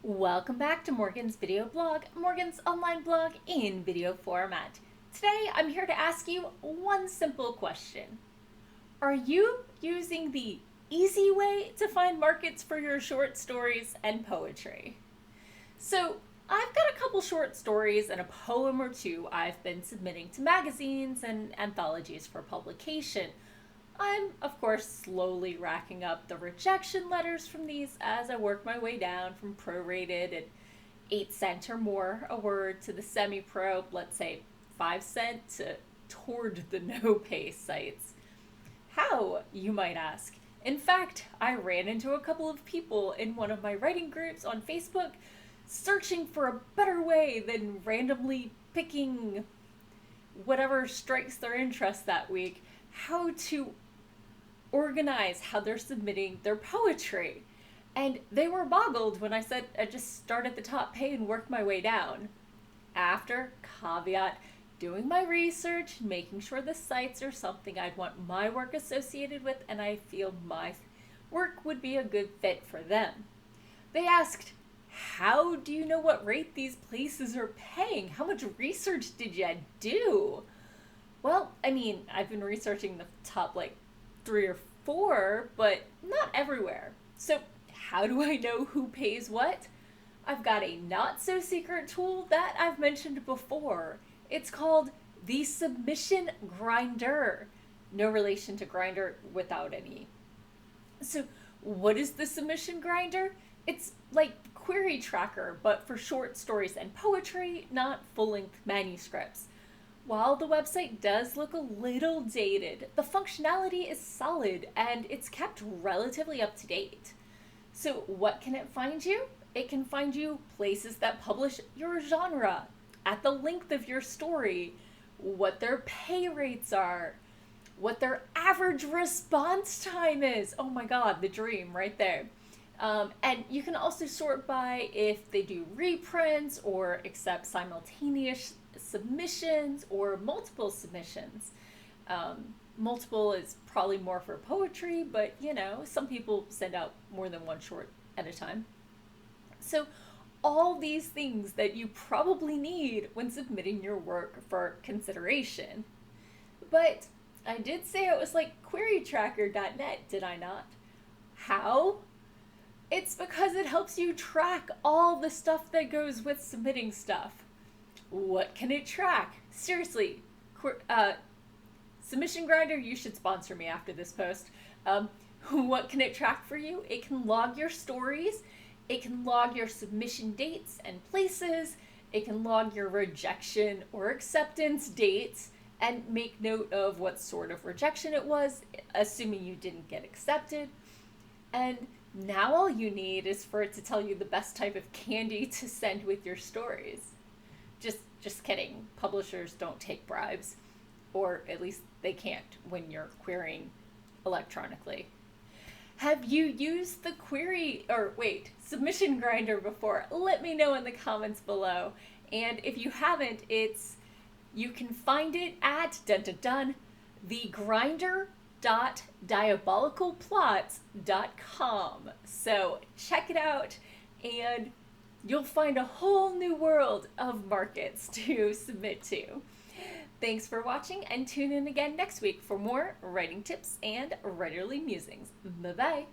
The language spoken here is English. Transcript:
Welcome back to Morgan's video blog, Morgan's online blog in video format. Today I'm here to ask you one simple question. Are you using the easy way to find markets for your short stories and poetry? So I've got a couple short stories and a poem or two I've been submitting to magazines and anthologies for publication. I'm, of course, slowly racking up the rejection letters from these as I work my way down from prorated at 8 cents or more a word to the semi pro, let's say 5 cent, to toward the no pay sites. How, you might ask? In fact, I ran into a couple of people in one of my writing groups on Facebook searching for a better way than randomly picking whatever strikes their interest that week, how to organize how they're submitting their poetry. And they were boggled when I said I'd just start at the top pay and work my way down. After, caveat, doing my research, making sure the sites are something I'd want my work associated with and I feel my work would be a good fit for them. They asked, how do you know what rate these places are paying? How much research did you do? Well, I've been researching the top 3 or 4, but not everywhere. So how do I know who pays what? I've got a not so secret tool that I've mentioned before. It's called the submission grinder. No relation to grinder without any. So what is the submission grinder? It's like Query Tracker, but for short stories and poetry, not full-length manuscripts. While the website does look a little dated, the functionality is solid and it's kept relatively up to date. So what can it find you? It can find you places that publish your genre, at the length of your story, what their pay rates are, what their average response time is. Oh my god, the dream right there. And you can also sort by if they do reprints or accept simultaneous submissions or multiple submissions. Multiple is probably more for poetry, but some people send out more than one short at a time. So all these things that you probably need when submitting your work for consideration. But I did say it was like querytracker.net, did I not? How? It's because it helps you track all the stuff that goes with submitting stuff. What can it track? Seriously, Submission Grinder, you should sponsor me after this post. What can it track for you? It can log your stories. It can log your submission dates and places. It can log your rejection or acceptance dates and make note of what sort of rejection it was, assuming you didn't get accepted. And now all you need is for it to tell you the best type of candy to send with your stories. Just kidding. Publishers don't take bribes, or at least they can't when you're querying electronically. Have you used the submission grinder before? Let me know in the comments below. And if you haven't, you can find it at thegrinder.diabolicalplots.com. So check it out and you'll find a whole new world of markets to submit to. Thanks for watching and tune in again next week for more writing tips and writerly musings. Bye-bye.